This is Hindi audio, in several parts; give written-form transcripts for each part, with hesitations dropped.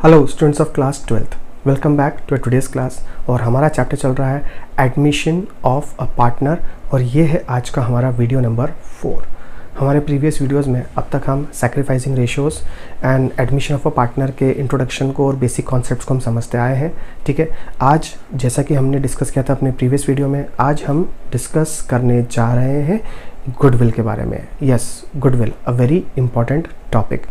Hello students of class 12th, welcome back to today's class. और हमारा चैप्टर चल रहा है एडमिशन ऑफ अ पार्टनर और ये है आज का हमारा वीडियो नंबर 4। हमारे प्रीवियस वीडियोस में अब तक हम sacrificing ratios and admission of a partner के इंट्रोडक्शन को और बेसिक कॉन्सेप्ट्स को हम समझते आए हैं। ठीक है, आज जैसा कि हमने डिस्कस किया था अपने प्रीवियस वीडियो में, आज हम डिस्कस करने जा रहे हैं गुडविल के बारे में। Yes, goodwill a very important topic,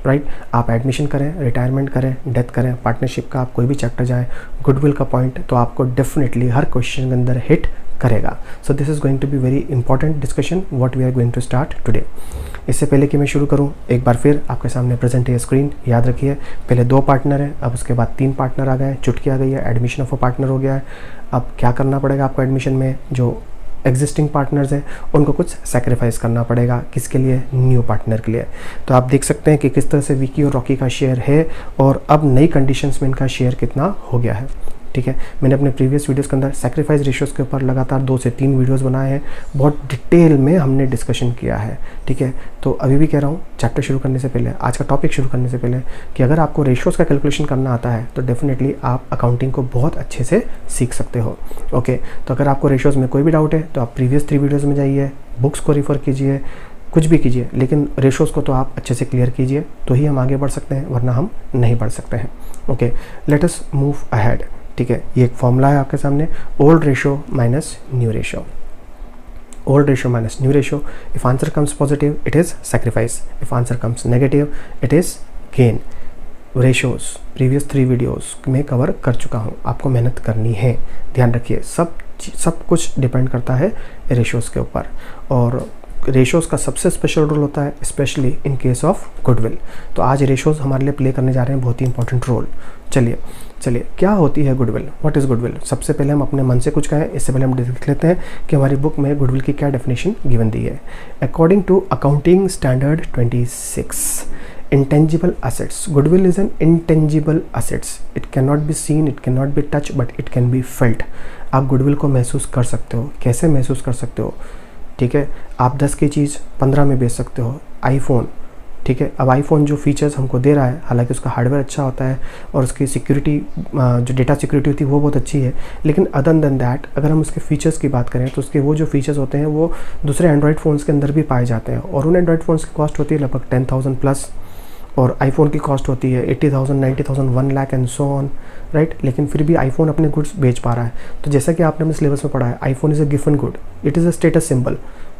right. आप एडमिशन करें, रिटायरमेंट करें, डेथ करें, पार्टनरशिप का आप कोई भी चैप्टर जाए, गुडविल का पॉइंट तो आपको डेफिनेटली हर क्वेश्चन के अंदर हिट करेगा। So this is going to be very important discussion what we are going to start today. इससे पहले कि मैं शुरू करूं, एक बार फिर आपके सामने प्रेजेंट है स्क्रीन। याद रखिए, पहले 2 पार्टनर हैं, अब उसके बाद 3 पार्टनर आ गए, चुटकी आ गई है, एडमिशन ऑफ अ पार्टनर हो गया है। अब क्या करना पड़ेगा आपको एडमिशन में? जो एग्जिस्टिंग पार्टनर्स हैं उनको कुछ सैक्रिफाइस करना पड़ेगा। किसके लिए? न्यू पार्टनर के लिए। तो आप देख सकते हैं कि किस तरह से विकी और रॉकी का शेयर है और अब नई कंडीशंस में इनका शेयर कितना हो गया है। ठीक है, मैंने अपने प्रीवियस वीडियोस के अंदर सैक्रिफाइस रेशियोज़ के ऊपर लगातार 2 से 3 वीडियोस बनाए हैं, बहुत डिटेल में हमने डिस्कशन किया है। ठीक है, तो अभी भी कह रहा हूँ चैप्टर शुरू करने से पहले, आज का टॉपिक शुरू करने से पहले, कि अगर आपको रेशियोज़ का कैलकुलेशन करना आता है तो डेफिनेटली आप अकाउंटिंग को बहुत अच्छे से सीख सकते हो। ओके, तो अगर आपको रेशियोज़ में कोई भी डाउट है तो आप प्रीवियस 3 वीडियोज़ में जाइए, बुक्स को रिफ़र कीजिए, कुछ भी कीजिए, लेकिन रेशियोज़ को तो आप अच्छे से क्लियर कीजिए तो ही हम आगे बढ़ सकते हैं, वरना हम नहीं बढ़ सकते हैं। Okay, let us move ahead. ठीक है, ये एक फॉर्मूला है आपके सामने, old ratio minus new ratio. Old ratio minus new ratio, if answer comes positive it is sacrifice, if answer comes negative it is gain. Ratios previous 3 videos में कवर कर चुका हूँ, आपको मेहनत करनी है, ध्यान रखिए। सब कुछ डिपेंड करता है रेशियोज़ के ऊपर, और रेशियोज़ का सबसे स्पेशल रोल होता है specially in case of goodwill. तो आज रेशियोज़ हमारे लिए प्ले करने जा रहे हैं बहुत ही इंपॉर्टेंट रोल। चलिए क्या होती है गुडविल? What is goodwill? सबसे पहले हम अपने मन से कुछ कहें, इससे पहले हम देख लेते हैं कि हमारी बुक में गुडविल की क्या डेफिनेशन गिवन दी है। According to accounting standard 26, intangible assets, goodwill is an intangible assets, it cannot be seen, it cannot be touched, but it can be felt। आप गुडविल को महसूस कर सकते हो। कैसे महसूस कर सकते हो? ठीक है, आप 10 की चीज़ 15 में बेच सकते हो। आईफोन, ठीक है, अब आईफोन जो फीचर्स हमको दे रहा है, हालांकि उसका हार्डवेयर अच्छा होता है और उसकी सिक्योरिटी, जो डेटा सिक्योरिटी होती है वो बहुत अच्छी है, लेकिन अदर देन दैट अगर हम उसके फीचर्स की बात करें तो उसके वो जो फीचर्स होते हैं वो दूसरे एंड्रॉयड फ़ोन्स के अंदर भी पाए जाते हैं, और उन एंड्रॉयड फ़ोन्स की कॉस्ट होती है लगभग 10,000 प्लस, और आईफोन की कॉस्ट होती है 80,000, 90,000, 1 lakh and so on, right. लेकिन फिर भी आईफोन अपने गुड्स बेच पा रहा है। तो जैसा कि आपने अपने सिलेबस में पढ़ा है, iPhone is a given good, it is a status symbol,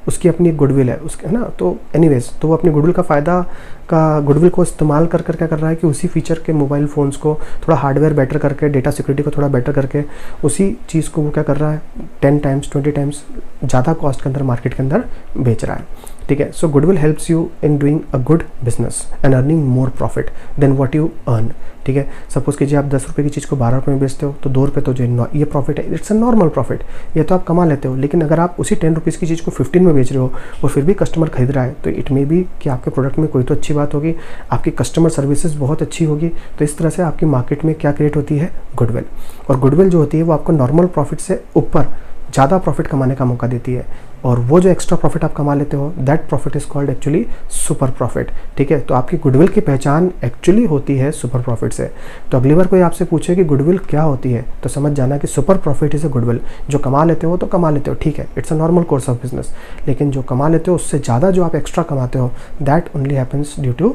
उसकी अपनी गुडविल है उसके, है ना। तो एनीवेज, तो वो अपनी गुडविल का फ़ायदा का गुडविल को इस्तेमाल कर क्या कर रहा है कि उसी फीचर के मोबाइल फ़ोन्स को थोड़ा हार्डवेयर बेटर करके, डेटा सिक्योरिटी को थोड़ा बेटर करके, उसी चीज़ को वो क्या कर रहा है 10 टाइम्स 20 टाइम्स ज़्यादा कॉस्ट के अंदर मार्केट के अंदर बेच रहा है। ठीक है, so goodwill helps you in doing a good business and earning more profit than what you earn. ठीक है, सपोज कीजिए आप 10 रुपये की चीज़ को 12 रुपये में बेचते हो तो 2 रुपये तो जो ये प्रॉफिट है, इट्स अ नॉर्मल प्रॉफिट, ये तो आप कमा लेते हो। लेकिन अगर आप उसी 10 रुपीज़ की चीज़ को 15 में बेच रहे हो और फिर भी कस्टमर खरीद रहा है, तो इट मे बी कि आपके प्रोडक्ट में कोई तो अच्छी बात होगी, आपकी कस्टमर सर्विसेज बहुत अच्छी होगी। तो इस तरह से आपकी मार्केट में क्या क्रिएट होती है? गुडविल। और गुडविल जो होती है वो आपको नॉर्मल प्रॉफिट से ऊपर ज़्यादा प्रॉफिट कमाने का मौका देती है, और वो जो एक्स्ट्रा प्रॉफिट आप कमा लेते हो, that profit is called actually super profit. ठीक है, तो आपकी गुडविल की पहचान एक्चुअली होती है सुपर प्रॉफिट से। तो अगली बार कोई आपसे पूछे कि गुडविल क्या होती है, तो समझ जाना कि super profit is a goodwill. जो कमा लेते हो तो कमा लेते हो, ठीक है, it's a normal course of business, लेकिन जो कमा लेते हो उससे ज़्यादा जो आप एक्स्ट्रा कमाते हो, that only happens due to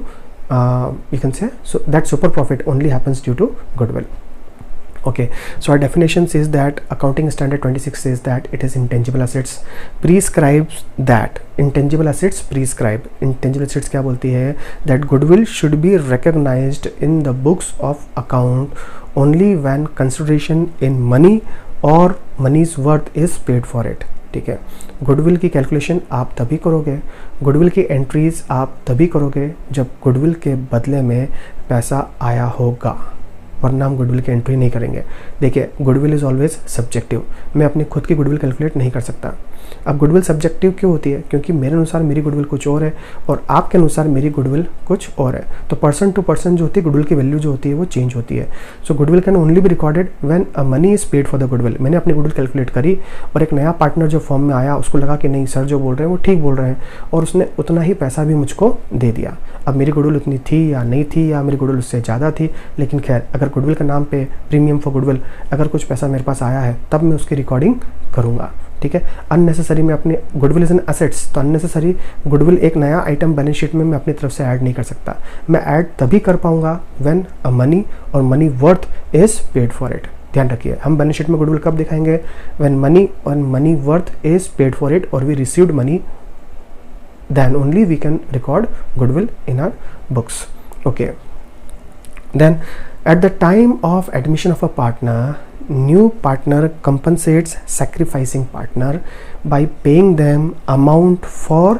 you can say, so that super profit only happens due to goodwill. Okay, so our definition says that accounting standard 26 says that it is intangible assets, prescribes that intangible assets, prescribe intangible assets क्या बोलती है? that goodwill should be recognized in the books of account only when consideration in money or money's worth is paid for it। ठीक है, गुडविल की कैलकुलेशन आप तभी करोगे, गुडविल की एंट्रीज आप तभी करोगे जब गुडविल के बदले में पैसा आया होगा, वरना हम गुडविल की एंट्री नहीं करेंगे। देखिए, गुडविल इज़ ऑलवेज सब्जेक्टिव, मैं अपनी खुद की गुडविल कैलकुलेट नहीं कर सकता। अब गुडविल सब्जेक्टिव क्यों होती है? क्योंकि मेरे अनुसार मेरी गुडविल कुछ और है और आपके अनुसार मेरी गुडविल कुछ और है, तो पर्सन टू पर्सन जो होती है गुडविल की वैल्यू जो होती है वो चेंज होती है। So goodwill can only be recorded when a money is paid for the goodwill. मैंने अपनी गुडविल कैलकुलेट करी और एक नया पार्टनर जो फॉर्म में आया उसको लगा कि नहीं सर जो बोल रहे हैं वो ठीक बोल रहे हैं, और उसने उतना ही पैसा भी मुझको दे दिया। अब मेरी गुडविल उतनी थी या नहीं थी, या मेरी गुडविल उससे ज़्यादा थी, लेकिन खैर अगर गुडविल के नाम पे प्रीमियम फॉर गुडविल अगर कुछ पैसा मेरे पास आया है तब मैं उसकी रिकॉर्डिंग करूँगा। ठीक है, अननेसेसरी मैं अपने गुडविल इज एन एसेट्स, तो अननेसेसरी गुडविल एक नया आइटम बैलेंस शीट में मैं अपनी तरफ से ऐड नहीं कर सकता। मैं ऐड तभी कर पाऊंगा व्हेन अ मनी और money worth is paid for it. ध्यान रखिए, हम बैलेंस शीट में गुडविल कब दिखाएंगे? व्हेन मनी और money worth is paid for it और we received money, then only we can record goodwill in our books. Okay, then at the time of admission of a partner, new partner compensates sacrificing partner by paying them amount for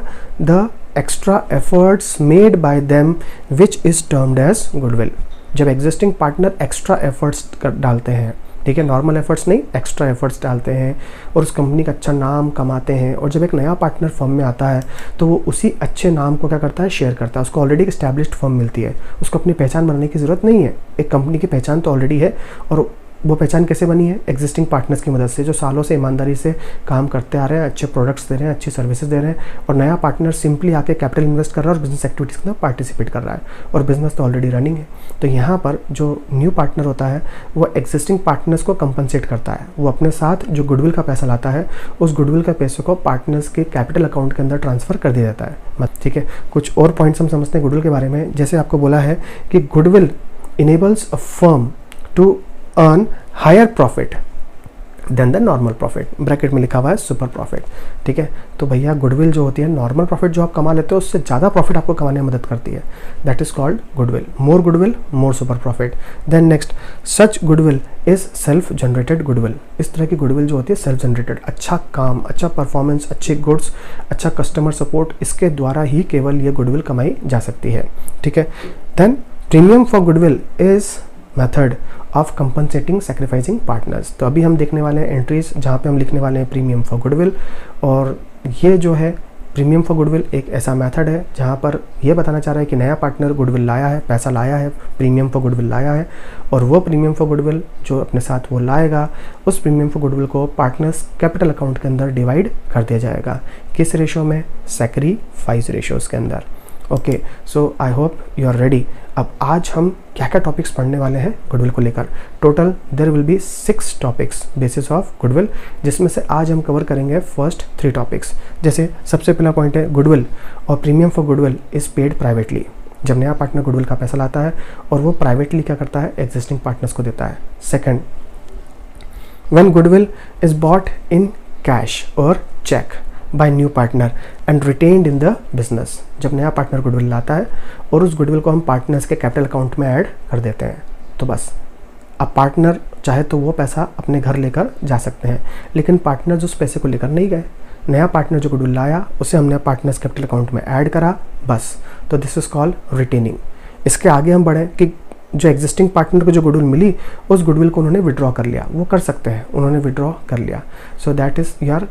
the extra efforts made by them, which is termed as goodwill. जब existing partner extra efforts डालते हैं, ठीक है, नॉर्मल एफर्ट्स नहीं, एक्स्ट्रा एफर्ट्स डालते हैं और उस कंपनी का अच्छा नाम कमाते हैं, और जब एक नया पार्टनर फर्म में आता है तो वो उसी अच्छे नाम को क्या करता है? शेयर करता है। उसको ऑलरेडी एक एस्टैब्लिश्ड फर्म मिलती है, उसको अपनी पहचान बनाने की ज़रूरत नहीं है। एक कंपनी की पहचान तो ऑलरेडी है, और वो पहचान कैसे बनी है? एग्जिस्टिंग पार्टनर्स की मदद से, जो सालों से ईमानदारी से काम करते आ रहे हैं, अच्छे प्रोडक्ट्स दे रहे हैं, अच्छी सर्विसेज दे रहे हैं, और नया पार्टनर सिंपली आके कैपिटल इन्वेस्ट कर रहा है और बिजनेस एक्टिविटीज़ के अंदर पार्टिसिपेट कर रहा है, और बिजनेस तो ऑलरेडी रनिंग है। तो यहाँ पर जो न्यू पार्टनर होता है वो एग्जिस्टिंग पार्टनर्स को कंपनसेट करता है। वो अपने साथ जो गुडविल का पैसा लाता है उस गुडविल का पैसे को पार्टनर्स के कैपिटल अकाउंट के अंदर ट्रांसफ़र कर दिया जाता है। ठीक है, कुछ और पॉइंट्स हम समझते हैं गुडविल के बारे में। जैसे आपको बोला है कि goodwill enables a firm to earn higher profit than the normal profit, bracket में लिखा हुआ है सुपर प्रॉफिट। ठीक है, तो भैया गुडविल जो होती है, नॉर्मल प्रॉफिट जो आप कमा लेते हो उससे ज़्यादा प्रॉफिट आपको कमाने में मदद करती है। That is called goodwill. More super profit. Then next, such goodwill is self generated goodwill. इस तरह की गुडविल जो होती है सेल्फ जनरेटेड, अच्छा काम, अच्छा परफॉर्मेंस, अच्छे गुड्स, अच्छा कस्टमर सपोर्ट, इसके द्वारा ही केवल ये गुडविल कमाई जा सकती है। ठीक है, then premium for goodwill is method of compensating sacrificing partners. तो अभी हम देखने वाले हैं एंट्रीज जहाँ पे हम लिखने वाले हैं प्रीमियम फॉर गुडविल, और ये जो है प्रीमियम फॉर गुडविल एक ऐसा मेथड है जहाँ पर ये बताना चाह रहा है कि नया पार्टनर गुडविल लाया है, पैसा लाया है, प्रीमियम फॉर गुडविल लाया है, और वो प्रीमियम फॉर गुडविल जो अपने साथ वो लाएगा, उस प्रीमियम फॉर गुडविल को पार्टनर्स कैपिटल अकाउंट के अंदर डिवाइड कर दिया जाएगा। किस रेशो में? सैक्रिफाइस रेशोज़ के अंदर। Okay, so I hope you are ready. अब आज हम क्या क्या टॉपिक्स पढ़ने वाले हैं गुडविल को लेकर। Total there will be 6 topics basis of goodwill, जिसमें से आज हम कवर करेंगे फर्स्ट 3 टॉपिक्स। जैसे सबसे पहला पॉइंट है गुडविल और premium for goodwill is paid privately. जब नया पार्टनर गुडविल का पैसा लाता है और वो प्राइवेटली क्या करता है? एग्जिस्टिंग पार्टनर्स को देता है। Second, when goodwill is bought in cash और cheque by new partner and retained in the business. जब नया पार्टनर गुडविल लाता है और उस गुडविल को हम पार्टनर्स के कैपिटल अकाउंट में ऐड कर देते हैं, तो बस अब पार्टनर चाहे तो वो पैसा अपने घर लेकर जा सकते हैं, लेकिन पार्टनर उस पैसे को लेकर नहीं गए। नया पार्टनर जो गुडविल लाया उसे हमने पार्टनर्स कैपिटल अकाउंट में ऐड करा, बस। तो दिस इज कॉल्ड रिटेनिंग। इसके आगे हम बढ़ें कि जो एग्जिस्टिंग पार्टनर को जो गुडविल मिली उस गुडविल को उन्होंने विड्रॉ कर लिया, वो कर सकते हैं, उन्होंने विड्रॉ कर लिया। So that is your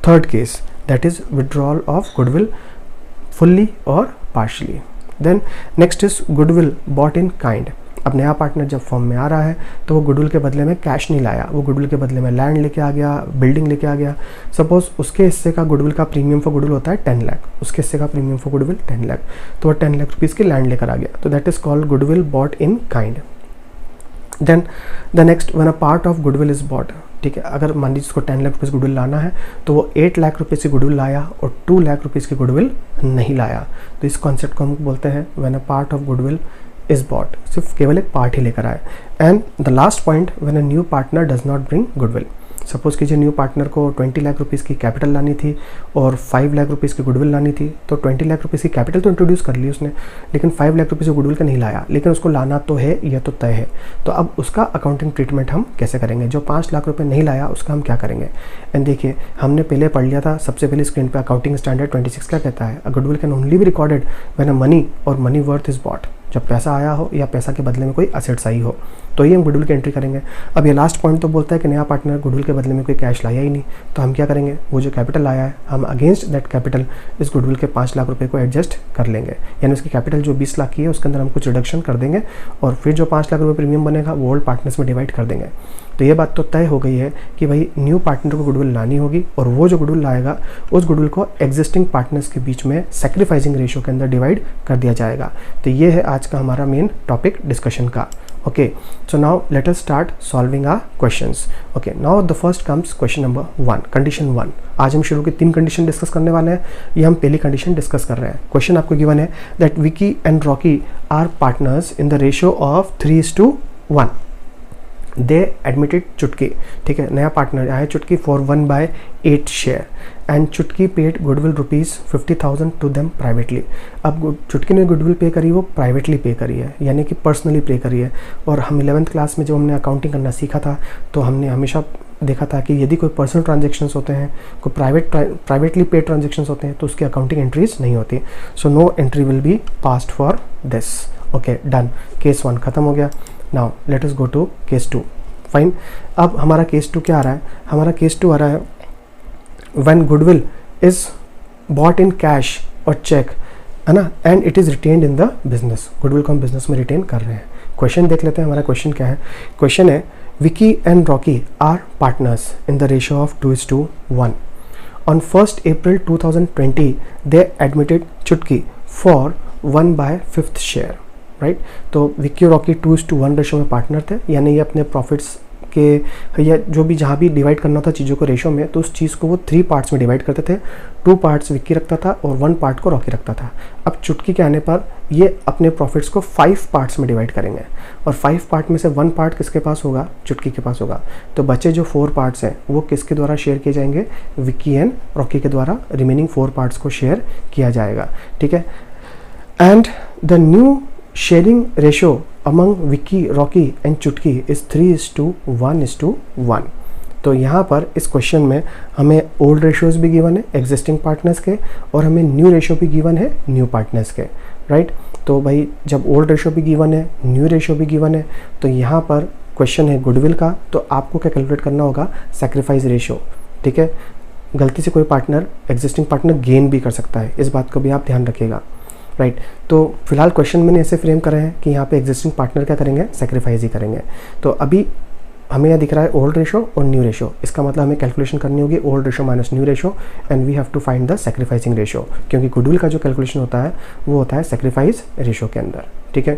third case, that is withdrawal of goodwill fully or partially. Then next is goodwill bought in kind. अब नया पार्टनर जब फर्म में आ रहा है तो वो गुडविल के बदले में कैश नहीं लाया, वो गुडविल के बदले में लैंड लेके आ गया, बिल्डिंग लेके आ गया। सपोज उसके हिस्से का गुडविल का प्रीमियम फॉर गुडविल होता है 10 लाख, उसके हिस्से का प्रीमियम फॉर गुडविल 10 लाख, तो वो 10 लाख रुपीज़ की लैंड लेकर आ गया, तो that is called goodwill bought in kind. Then the next, when a part of goodwill is bought. ठीक है, अगर मान लीजिए उसको 10 लाख रुपीज़ गुडविल लाना है तो वो 8 लाख रुपये की गुडविल लाया और 2 लाख रुपीज़ की गुडविल नहीं लाया, तो इस कॉन्सेप्ट को हम बोलते हैं when a part of goodwill is bot. सिर्फ केवल एक पार्ट ही लेकर आए। And the last point, when a new partner does not bring goodwill. Suppose कीजिए न्यू पार्टनर को 20 लाख रुपीज़ की कैपिटल लानी थी और 5 लाख रुपीज़ की गुडविल लानी थी, तो 20 लाख रुपीज़ की कैपिटल तो इंट्रोड्यूस कर ली उसने, लेकिन 5 लाख रुपीज़ की गुडविल का नहीं लाया, लेकिन उसको लाना तो है, यह तो तय है। तो अब उसका अकाउंटिंग ट्रीटमेंट हम कैसे करेंगे? जो 5 लाख रुपये नहीं लाया उसका हम क्या करेंगे? एंड देखिए, हमने पहले पढ़ लिया था सबसे पहले स्क्रीन पर, अकाउंटिंग स्टैंडर्ड 26 क्या कहता है? Goodwill can only be recorded when a money और मनी वर्थ इज बॉट। जब पैसा आया हो या पैसा के बदले में कोई असेट्स आई हो, तो ये हम गुडविल की एंट्री करेंगे। अब ये लास्ट पॉइंट तो बोलता है कि नया पार्टनर गुडविल के बदले में कोई कैश लाया ही नहीं, तो हम क्या करेंगे, वो जो कैपिटल आया है हम अगेंस्ट दैट कैपिटल इस गुडविल के 5 लाख रुपए को एडजस्ट कर लेंगे, यानी उसकी कैपिटल जो 20 लाख की है उसके अंदर हम कुछ रिडक्शन कर देंगे और फिर जो 5 लाख रुपये प्रीमियम बनेगा वो ओल्ड पार्टनर्स में डिवाइड कर देंगे। तो ये बात तो तय हो गई है कि भाई न्यू पार्टनर को गुडविल लानी होगी और वो जो गुडविल लाएगा उस गुडविल को एग्जिस्टिंग पार्टनर्स के बीच में सैक्रिफाइसिंग रेशियो के अंदर डिवाइड कर दिया जाएगा। तो ये है आज का हमारा मेन टॉपिक डिस्कशन का। Okay, so now let us start solving our questions. Okay, now the first comes question number 1, condition 1। आज हम शुरू की 3 कंडीशन डिस्कस करने वाले हैं, ये हम पहली कंडीशन डिस्कस कर रहे हैं। क्वेश्चन आपको गिवन है that Vicky and Rocky are partners in the ratio of 3:1। They admitted Chutki, ठीक है, नया पार्टनर आया है Chutki for 1/8 share and Chutki paid goodwill ₹50,000 to them privately. अब चुटकी ने गुडविल पे करी वो प्राइवेटली पे करी है, यानी कि पर्सनली पे करी है। और हम 11th क्लास में जब हमने अकाउंटिंग करना सीखा था तो हमने हमेशा देखा था कि यदि कोई पर्सनल ट्रांजेक्शन्स होते हैं, कोई प्राइवेटली पेड ट्रांजेक्शन्स होते हैं तो उसकी अकाउंटिंग एंट्रीज नहीं होती। So no entry will be passed for this. Okay, done, case 1 खत्म हो गया। Now let us go to case 2। Fine, अब हमारा केस 2 क्या आ रहा है, हमारा केस 2 आ रहा है when goodwill is bought in cash और चेक, है ना, and it is retained in the business. Goodwill को हम बिजनेस में रिटेन कर रहे हैं। क्वेश्चन देख लेते हैं, हमारा क्वेश्चन क्या है। क्वेश्चन है Vicky and Rocky are partners in the ratio of 2:1। On 1st April 2020 they admitted Chutki for 1/5 share, right. तो विक्की और रॉकी 2:1 रेशो में पार्टनर थे, यानी ये अपने प्रॉफिट्स के या जो भी जहाँ भी डिवाइड करना था चीज़ों को रेशो में, तो उस चीज़ को वो 3 पार्ट्स में डिवाइड करते थे। 2 पार्ट्स विक्की रखता था और 1 पार्ट को रॉकी रखता था। अब चुटकी के आने पर ये अपने प्रॉफिट्स को 5 पार्ट्स में डिवाइड करेंगे और 5 पार्ट में से 1 पार्ट किसके पास होगा, चुटकी के पास होगा। तो बचे जो 4 पार्ट्स हैं वो किसके द्वारा शेयर किए जाएंगे, विक्की एंड रॉकी के द्वारा रिमेनिंग 4 पार्ट्स को शेयर किया जाएगा, ठीक है। And the new sharing ratio among Vicky, Rocky and चुटकी इज 3:1:1। तो यहाँ पर इस क्वेश्चन में हमें ओल्ड रेशियोज भी गिवन है एग्जिस्टिंग पार्टनर्स के और हमें न्यू रेशियो भी गिवन है न्यू पार्टनर्स के, राइट। तो भाई जब ओल्ड रेशियो भी गिवन है, न्यू रेशियो भी गिवन है, तो यहाँ पर क्वेश्चन है गुडविल का, तो आपको क्या कैलकुलेट करना होगा, सैक्रिफाइस रेशियो, ठीक है। गलती से कोई पार्टनर एग्जिस्टिंग पार्टनर गेन भी कर सकता है, इस बात को भी आप ध्यान रखिएगा, राइट। तो फिलहाल क्वेश्चन मैंने ऐसे फ्रेम करा है कि यहाँ पे एग्जिस्टिंग पार्टनर क्या करेंगे, सैक्रिफाइस ही करेंगे। तो अभी हमें यहाँ दिख रहा है ओल्ड रेशो और न्यू रेशो, इसका मतलब हमें कैलकुलेशन करनी होगी old ratio minus new ratio and we have to find the sacrificing ratio, क्योंकि गुडविल का जो कैलकुलेशन होता है वो होता है सैक्रिफाइस रेशो के अंदर, ठीक है।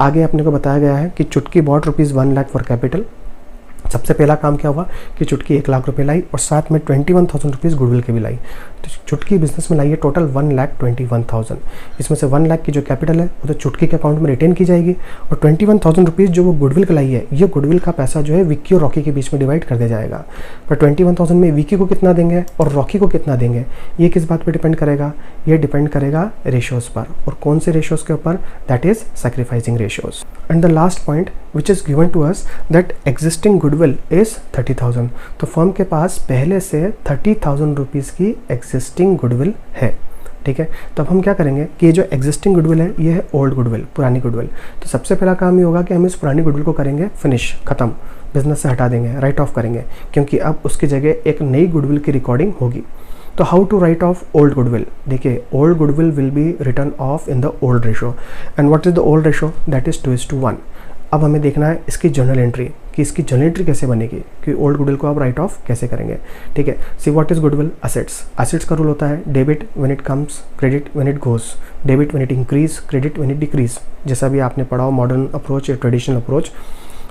आगे अपने को बताया गया है कि चुटकी बॉट ₹1 लाख फॉर कैपिटल। सबसे पहला काम क्या हुआ कि चुटकी 1 लाख रुपये लाई और साथ में 21,000 रुपीज़ गुडविल के भी लाई। तो चुटकी बिजनेस में लाई है टोटल 1,21,000। इसमें से 1 लाख की जो कैपिटल है वो तो चुटकी के अकाउंट में रिटेन की जाएगी और 21,000 रुपीज़ जो वो गुडविल का लाई है, ये गुडविल का पैसा जो है विक्की और रॉकी के बीच में डिवाइड कर दिया जाएगा। पर 21,000 में विक्की को कितना देंगे और रॉकी को कितना देंगे, ये किस बात पर डिपेंड करेगा, ये डिपेंड करेगा रेशियोज़ पर। और कौन से रेशियोज़ के ऊपर, that is sacrificing ratios. And the last point which is given to us that existing goodwill is 30,000। तो फर्म के पास पहले से 30,000 रुपीज़ की एग्जिस्टिंग गुडविल है, ठीक है। तो अब हम क्या करेंगे कि ये जो एग्जिस्टिंग गुडविल है ये है ओल्ड गुडविल, पुरानी गुडविल। तो सबसे पहला काम ये होगा कि हम इस पुरानी गुडविल को करेंगे फिनिश, खत्म, बिजनेस से हटा देंगे, राइट ऑफ करेंगे, क्योंकि अब उसकी जगह एक नई गुडविल की रिकॉर्डिंग होगी। तो how to write off old goodwill, देखिए old goodwill will be return off in the old ratio and what is the old ratio, that is 2:1। अब हमें देखना है इसकी जर्नल एंट्री कि इसकी जर्नल एंट्री कैसे बनेगी, कि ओल्ड गुडविल को आप राइट ऑफ कैसे करेंगे, ठीक है। See what is goodwill, assets. Assets का रूल होता है debit when it comes, credit when it goes, debit when it increase, credit when it decrease, जैसा भी आपने पढ़ा हो मॉडर्न अप्रोच या ट्रेडिशनल अप्रोच।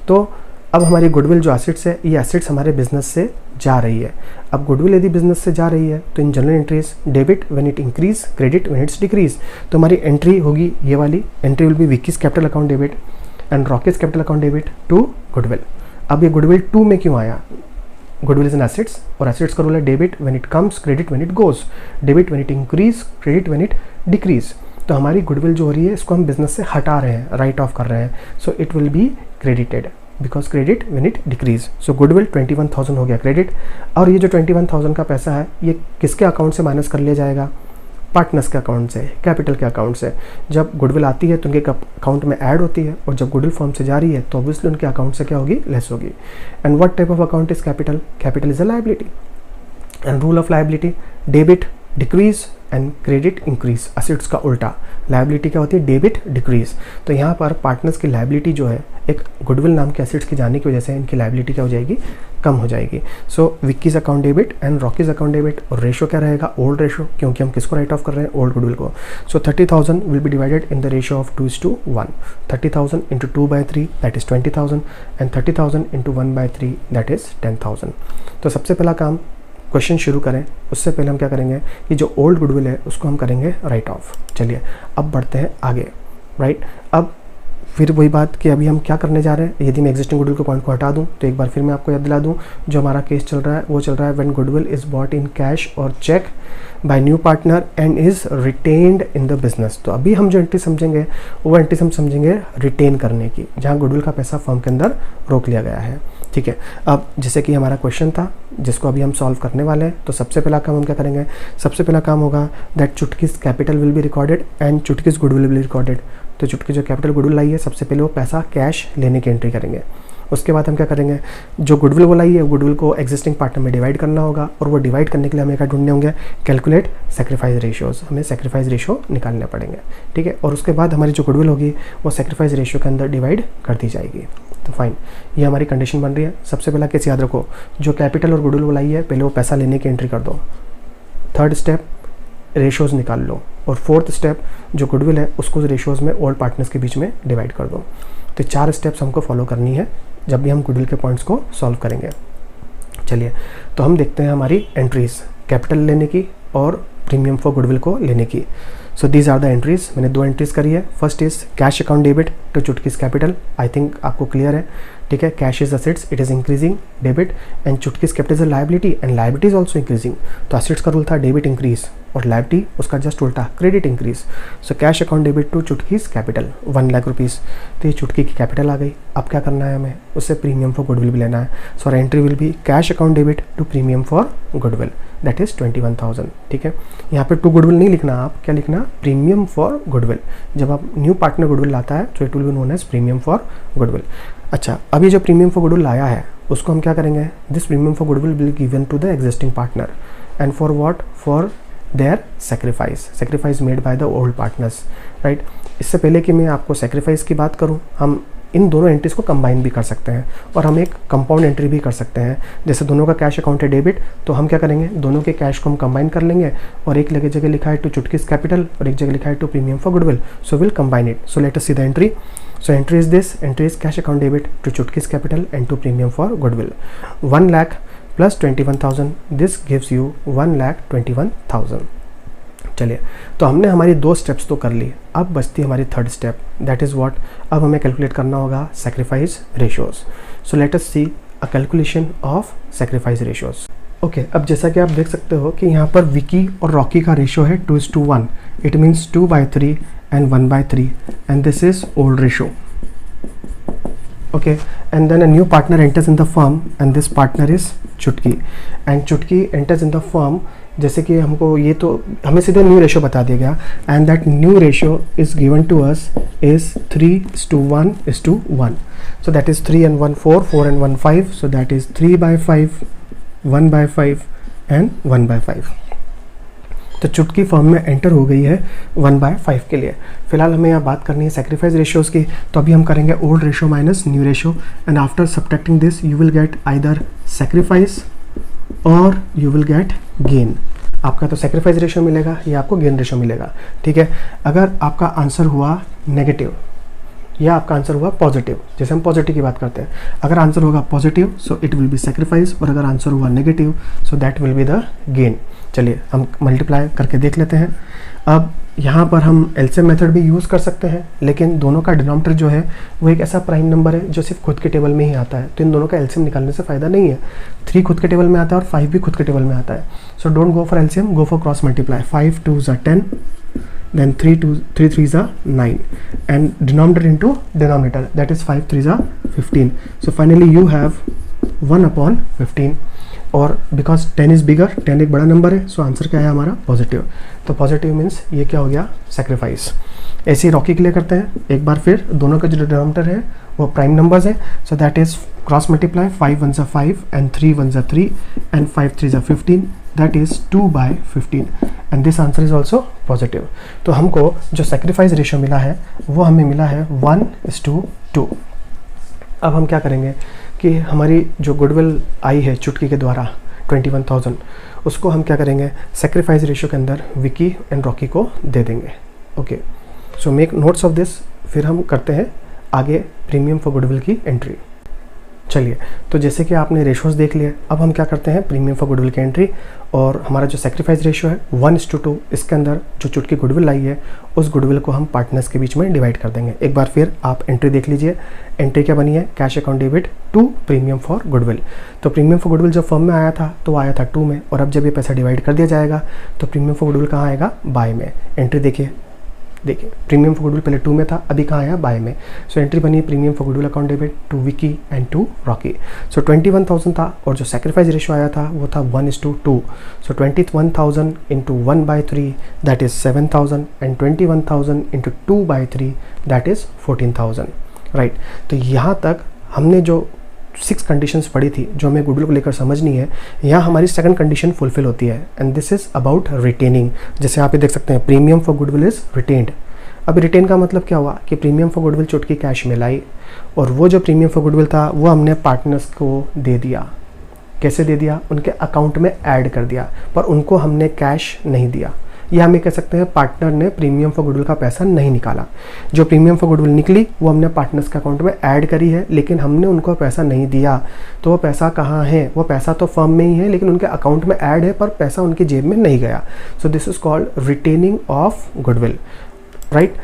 तो अब हमारी गुडविल जो एसेट्स है, ये एसेट्स हमारे बिजनेस से जा रही है। अब गुडविल यदि बिजनेस से जा रही है तो इन general entries debit when it increase, credit when it's decrease. तो हमारी एंट्री होगी ये वाली, entry will be Vicky's capital account debit and Rockies capital account debit to goodwill. अब ये गुडविल 2 में क्यों आया, गुडविल इज एन एसेट्स और एसेट्स का रूल है debit when it comes, credit when it goes, debit when it increase, credit when it decrease. तो हमारी गुडविल जो हो रही है इसको हम बिजनेस से हटा रहे हैं, राइट ऑफ कर रहे हैं। So it will be credited because credit when it decrease. So goodwill 21,000 हो गया क्रेडिट। और ये जो 21,000 का पैसा है ये किसके अकाउंट से माइनस कर लिया जाएगा, पार्टनर्स के अकाउंट से, कैपिटल के अकाउंट से। जब गुडविल आती है तो उनके अकाउंट में ऐड होती है, और जब गुडविल फॉर्म से जा रही है तो ऑब्वियसली उनके अकाउंट से क्या होगी, लेस होगी। And what type of account is capital? Capital is a liability. And rule of liability, debit decrease and credit increase. Assets का उल्टा, लायबिलिटी क्या होती है, डेबिट डिक्रीज। तो यहाँ पर पार्टनर्स की लायबिलिटी जो है एक गुडविल नाम के एसेट्स की जाने की वजह से इनकी लायबिलिटी क्या हो जाएगी, कम हो जाएगी। So Vicky's account debit and Rocky's account debit, और रेशो क्या रहेगा, ओल्ड रेशो, क्योंकि हम किसको राइट ऑफ कर रहे हैं, ओल्ड गुडविल को। सो 30,000 will be divided in the ratio of 2:1। 30,000 into 2/3 that is 20,000, and 30,000 into 1/3 that is 10,000। तो सबसे पहला काम, क्वेश्चन शुरू करें उससे पहले हम क्या करेंगे कि जो ओल्ड गुडविल है उसको हम करेंगे राइट ऑफ। चलिए अब बढ़ते हैं आगे, राइट। अब फिर वही बात कि अभी हम क्या करने जा रहे हैं, यदि मैं एग्जिस्टिंग गुडविल के पॉइंट को हटा दूं तो एक बार फिर मैं आपको याद दिला दूं, जो हमारा केस चल रहा है वो चल रहा है when goodwill is bought in cash और cheque by new partner and is retained in the business. तो अभी हम जो एंट्री समझेंगे वो एंट्री हम समझेंगे रिटेन करने की, जहाँ गुडविल का पैसा फर्म के अंदर रोक लिया गया है, ठीक है। अब जैसे कि हमारा क्वेश्चन था जिसको अभी हम सॉल्व करने वाले हैं, तो सबसे पहला काम हम क्या करेंगे, सबसे पहला काम होगा that Chutki's capital will be recorded and Chutki's goodwill will be recorded. तो चुटकी जो कैपिटल गुडविल लाई है सबसे पहले वो पैसा कैश लेने की एंट्री करेंगे। उसके बाद हम क्या करेंगे, जो गुडविल वो लाई है गुडविल को एग्जिस्टिंग पार्टनर में डिवाइड करना होगा, और वो डिवाइड करने के लिए हमें क्या ढूंढने होंगे, कैलकुलेट सेक्रीफाइस रेशियोज, हमें सेक्रीफाइस रेशियो निकालने पड़ेंगे, ठीक है। और उसके बाद हमारी जो गुडविल होगी वो सेक्रीफाइस रेशियो के अंदर डिवाइड कर दी जाएगी। तो फाइन, ये हमारी कंडीशन बन रही है। सबसे पहला केस याद रखो, जो कैपिटल और गुडविल वो लाई है पहले वो पैसा लेने की एंट्री कर दो। थर्ड स्टेप, रेशियोज निकाल लो, और फोर्थ स्टेप जो गुडविल है उसको रेशियोज में ओल्ड पार्टनर्स के बीच में डिवाइड कर दो। तो 4 स्टेप्स हमको फॉलो करनी है जब भी हम गुडविल के पॉइंट्स को सॉल्व करेंगे। चलिए तो हम देखते हैं हमारी एंट्रीज, कैपिटल लेने की और प्रीमियम फॉर गुडविल को लेने की। So these are the entries, मैंने 2 एंट्रीज करी है। First is cash account debit to Chutki's capital, I think आपको क्लियर है, ठीक है। Cash is assets, it is increasing, debit, and Chutki's capital is liability and liability is also increasing. तो असेट्स का रूल था डेबिट इंक्रीज और लायबिलिटी उसका जस्ट उल्टा, credit increase. So cash account debit to Chutki's capital 1 lakh rupees, तो ये चुटकी की कैपिटल आ गई। अब क्या करना है हमें, उससे प्रीमियम फॉर गुडविल भी लेना है। So entry will be cash account debit to premium for goodwill that is 21,000, ठीक है। यहाँ पे टू गुडविल नहीं लिखना, आप क्या लिखना, प्रीमियम फॉर गुडविल। जब आप न्यू पार्टनर गुडविल लाता है तो it will be known as premium for goodwill. अच्छा, अभी जो प्रीमियम फॉर गुडविल लाया है उसको हम क्या करेंगे, this premium for goodwill will given to the existing partner and for what, for their sacrifice made by the old partners, right. इससे पहले कि मैं आपको सेक्रीफाइस की बात करूं, हम इन दोनों एंट्रीज को कंबाइन भी कर सकते हैं और हम एक कंपाउंड एंट्री भी कर सकते हैं। जैसे दोनों का कैश अकाउंट है डेबिट, तो हम क्या करेंगे, दोनों के कैश को हम कंबाइन कर लेंगे, और एक जगह लिखा है टू चुटकीज कैपिटल और एक जगह लिखा है to premium for goodwill, so will combine it. So let us see the entry. So entry is this, entry is cash account debit to Chutki's capital and to premium for goodwill. 1 lakh plus 21,000, this gives you 1,21,000. चलिए, तो हमने हमारी 2 स्टेप्स तो कर ली, अब बचती है हमारी third step, that is what, अब हमें कैलकुलेट करना होगा sacrifice ratios. So let us see a calculation of sacrifice ratios. Okay, अब जैसा कि आप देख सकते हो कि यहाँ पर विकी और रॉकी का रेशियो है 2:1, it means 2/3 and 1/3, and this is old ratio. Okay, and then a new partner enters in the firm and this partner is Chutki, and Chutki enters in the firm, जैसे कि हमको ये तो हमें सीधे न्यू रेशियो बता दिया गया, and that new ratio is given to us is 3:1:1, so that is 3 and 1 4, 4 and 1 5, so that is 3/5, 1/5 and 1/5। तो चुटकी फॉर्म में एंटर हो गई है 1/5 के लिए। फिलहाल हमें यहाँ बात करनी है सेक्रीफाइस रेशियोज की, तो अभी हम करेंगे old ratio minus new ratio, and after subtracting this you will get either sacrifice और यू विल गेट गेन। आपका तो सेक्रीफाइस रेशियो मिलेगा या आपको गेन रेशियो मिलेगा, ठीक है। अगर आपका आंसर हुआ नेगेटिव या आपका आंसर हुआ पॉजिटिव, जैसे हम पॉजिटिव की बात करते हैं, अगर आंसर होगा positive so it will B sacrifice, और अगर आंसर हुआ negative so that will be the gain. चलिए हम मल्टीप्लाई करके देख लेते हैं। अब यहाँ पर हम एलसीएम मेथड भी यूज़ कर सकते हैं, लेकिन दोनों का डिनोमिनेटर जो है वो एक ऐसा प्राइम नंबर है जो सिर्फ खुद के टेबल में ही आता है, तो इन दोनों का एलसीएम निकालने से फ़ायदा नहीं है। 3 खुद के टेबल में आता है और 5 भी खुद के टेबल में आता है, so don't go for LCM, go for cross multiply. 5 2s are 10, then 3 3s are 9, and denominator into denominator, that is 5 3s are 15. So finally you have 1/15. और बिकॉज 10 इज़ बिगर, 10 एक बड़ा नंबर है, सो आंसर क्या है हमारा पॉजिटिव। तो पॉजिटिव मीन्स ये क्या हो गया, सेक्रीफाइस। ऐसे ही रॉकी के लिए करते हैं एक बार फिर, दोनों का जो डिनोमिनेटर है वो प्राइम नंबर्स है, so that is cross multiply 5 1 5 and 3 1 3 and 5 3 15, that is 2/15 and this answer is also positive. तो हमको जो सेक्रीफाइस रेशियो मिला है वो हमें मिला है 1:2। अब हम क्या करेंगे कि हमारी जो गुडविल आई है चुटकी के द्वारा 21,000, उसको हम क्या करेंगे, सेक्रीफाइस रेशियो के अंदर विकी एंड रॉकी को दे देंगे। Okay, so make notes of this, फिर हम करते हैं आगे प्रीमियम फॉर गुडविल की एंट्री। चलिए, तो जैसे कि आपने रेशोज़ देख लिए, अब हम क्या करते हैं प्रीमियम फॉर गुडविल की एंट्री। और हमारा जो सेक्रीफाइस रेशियो है 1:2, इसके अंदर जो चुटकी गुडविल आई है उस गुडविल को हम पार्टनर्स के बीच में डिवाइड कर देंगे। एक बार फिर आप एंट्री देख लीजिए, एंट्री क्या बनी है, cash account debit to premium for goodwill. तो प्रीमियम फॉर गुडविल जब फर्म में आया था तो आया था 2 में, और अब जब ये पैसा डिवाइड कर दिया जाएगा तो प्रीमियम फॉर गुडविल कहाँ आएगा, बाय में। एंट्री देखिए प्रीमियम फॉर गुडविल पहले 2 में था, अभी कहाँ आया, बाय में। सो एंट्री बनी premium for goodwill account debit to Vicky and to Rocky. So 21,000 था और जो सेक्रीफाइस रेशियो आया था वो था 1:2। सो 21,000 into 1/3 that is 7,000 and 21,000 into 2/3 that is 14,000, right. तो यहाँ तक हमने जो 6 कंडीशंस पढ़ी थी जो हमें गुडविल को लेकर समझनी है, यहाँ हमारी सेकंड कंडीशन फुलफिल होती है and this is about retaining. जैसे आप ये देख सकते हैं premium for goodwill is retained. अब रिटेन का मतलब क्या हुआ कि प्रीमियम फॉर गुडविल चुटकी कैश में लाई और वो जो प्रीमियम फॉर गुडविल था वो हमने पार्टनर्स को दे दिया। कैसे दे दिया, उनके अकाउंट में ऐड कर दिया, पर उनको हमने कैश नहीं दिया। या हम ये कह सकते हैं पार्टनर ने प्रीमियम फॉर गुडविल का पैसा नहीं निकाला। जो प्रीमियम फॉर गुडविल निकली वो हमने पार्टनर्स के अकाउंट में ऐड करी है, लेकिन हमने उनको पैसा नहीं दिया। तो वो पैसा कहाँ है, वो पैसा तो फर्म में ही है लेकिन उनके अकाउंट में ऐड है, पर पैसा उनकी जेब में नहीं गया। So this is called retaining of goodwill, right.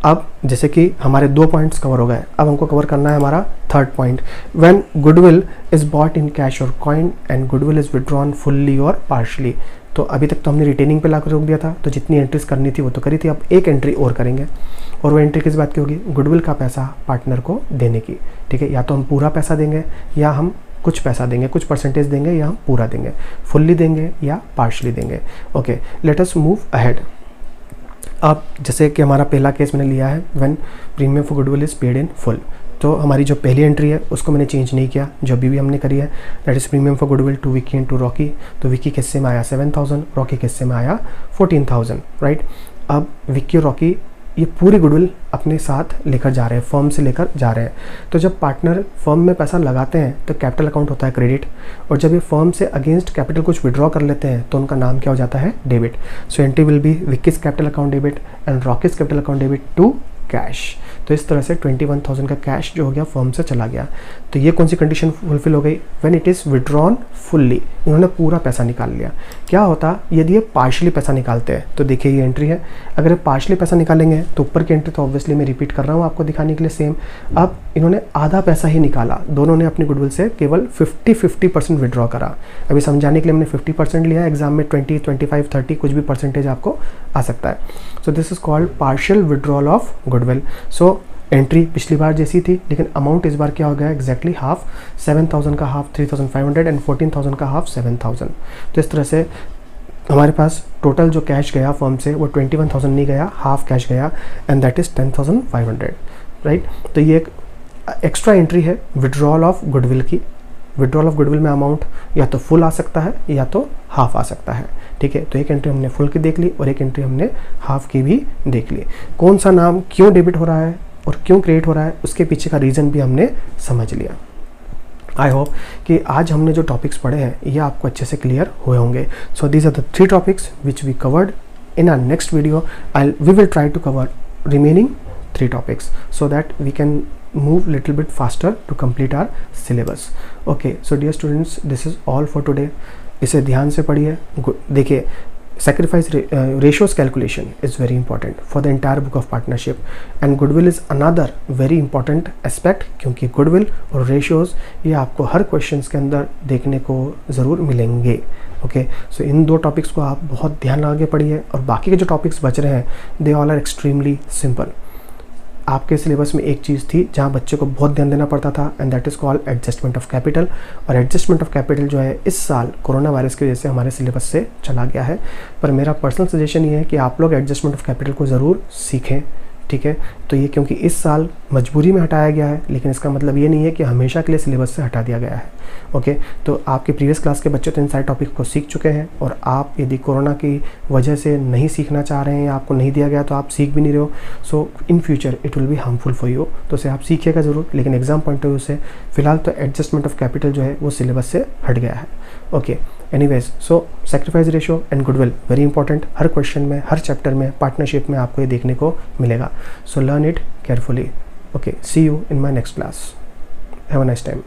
अब जैसे कि हमारे 2 पॉइंट्स कवर हो गए, अब हमको कवर करना है हमारा third point, when goodwill is bought in cash और coin and goodwill is withdrawn fully और पार्शली। तो अभी तक तो हमने रिटेनिंग पे लाकर रोक दिया था, तो जितनी एंट्रीज करनी थी वो तो करी थी। अब एक एंट्री और करेंगे, और वो एंट्री किस बात की होगी, गुडविल का पैसा पार्टनर को देने की, ठीक है। या तो हम पूरा पैसा देंगे या हम कुछ पैसा देंगे, कुछ परसेंटेज देंगे या हम पूरा देंगे, फुल्ली देंगे या पार्शली देंगे। Okay, let us move ahead. अब जैसे कि हमारा पहला केस मैंने लिया है when premium for goodwill is paid in full, तो हमारी जो पहली एंट्री है उसको मैंने चेंज नहीं किया, जो अभी भी हमने करी है, that is premium for goodwill to Vicky and to Rocky. तो विकी के हिस्से में आया 7,000, रॉकी के हिस्से में आया 14,000, राइट। अब विकी और रॉकी ये पूरी गुडविल अपने साथ लेकर जा रहे हैं, फर्म से लेकर जा रहे हैं। तो जब पार्टनर फर्म में पैसा लगाते हैं तो कैपिटल अकाउंट होता है क्रेडिट, और जब ये फर्म से अगेंस्ट कैपिटल कुछ विड्रॉ कर लेते हैं तो उनका नाम क्या हो जाता है, debit. So entry will be Vicky's capital account debit and Rockies capital account debit to cash. तो इस तरह से 21,000 का कैश जो हो गया फर्म से चला गया। तो ये कौन सी कंडीशन फुलफिल हो गई, when it is withdrawn fully, इन्होंने पूरा पैसा निकाल लिया। क्या होता यदि ये पार्शली पैसा निकालते हैं, तो देखिए ये एंट्री है, अगर ये पार्शली पैसा निकालेंगे तो ऊपर की एंट्री तो ऑब्वियसली मैं रिपीट कर रहा हूँ आपको दिखाने के लिए सेम। अब इन्होंने आधा पैसा ही निकाला, दोनों ने अपनी गुडविल से केवल 50% विड्रॉ करा। अभी समझाने के लिए हमने 50% लिया, एग्जाम में 20, 25, 30 कुछ भी परसेंटेज आपको आ सकता है। So this is called partial withdrawal of goodwill. So entry पिछली बार जैसी थी, लेकिन अमाउंट इस बार क्या हो गया, एग्जैक्टली हाफ, 7,000 का हाफ 3,500 एंड 14,000 का हाफ 7,000। तो इस तरह से हमारे पास टोटल जो कैश गया फर्म से वो 21,000 नहीं गया, हाफ कैश गया एंड दैट इज 10,500, राइट। तो ये एक एक्स्ट्रा एंट्री है विड्रॉल ऑफ गुडविल की। विड्रॉल ऑफ गुडविल में अमाउंट या तो फुल आ सकता है या तो हाफ आ सकता है, ठीक है। तो एक एंट्री हमने फुल की देख ली और एक एंट्री हमने हाफ की भी देख ली। कौन सा नाम क्यों डेबिट हो रहा है और क्यों क्रिएट हो रहा है उसके पीछे का रीज़न भी हमने समझ लिया। आई होप कि आज हमने जो टॉपिक्स पढ़े हैं ये आपको अच्छे से क्लियर हुए होंगे। So these are the 3 topics which we covered in our next video. We will try to cover remaining 3 topics so that we can move little bit faster to complete our syllabus. Okay, so dear students, this is all for today. इसे ध्यान से पढ़िए। देखिए, sacrifice ratios calculation is very important for the entire book of partnership, and goodwill is another very important aspect, क्योंकि goodwill और ratios ये आपको हर questions के अंदर देखने को ज़रूर मिलेंगे। ओके, सो इन 2 टॉपिक्स को आप बहुत ध्यान लगा के पढ़िए, और बाकी के जो टॉपिक्स बच रहे हैं they all are extremely simple. आपके सिलेबस में एक चीज़ थी जहाँ बच्चे को बहुत ध्यान देना पड़ता था, and that is called adjustment of capital. और एडजस्टमेंट ऑफ कैपिटल जो है इस साल कोरोना वायरस की वजह से हमारे सिलेबस से चला गया है, पर मेरा पर्सनल सजेशन ये है कि आप लोग एडजस्टमेंट ऑफ कैपिटल को ज़रूर सीखें, ठीक है। तो ये क्योंकि इस साल मजबूरी में हटाया गया है, लेकिन इसका मतलब ये नहीं है कि हमेशा के लिए सिलेबस से हटा दिया गया है। ओके, तो आपके प्रीवियस क्लास के बच्चे तो इन सारे टॉपिक को सीख चुके हैं, और आप यदि कोरोना की वजह से नहीं सीखना चाह रहे हैं या आपको नहीं दिया गया तो आप सीख भी नहीं रहे हो, so in future it will be harmful for you. तो उसे आप सीखिएगा ज़रूर, लेकिन एग्जाम पॉइंट ऑफ व्यू से फिलहाल तो एडजस्टमेंट ऑफ कैपिटल जो है वो सिलेबस से हट गया है। Okay, anyways, so sacrifice ratio and goodwill very important. Her question में, हर चैप्टर में, पार्टनरशिप में आपको ये देखने को मिलेगा। So learn it carefully. Okay, see you in my next class. Have a nice time.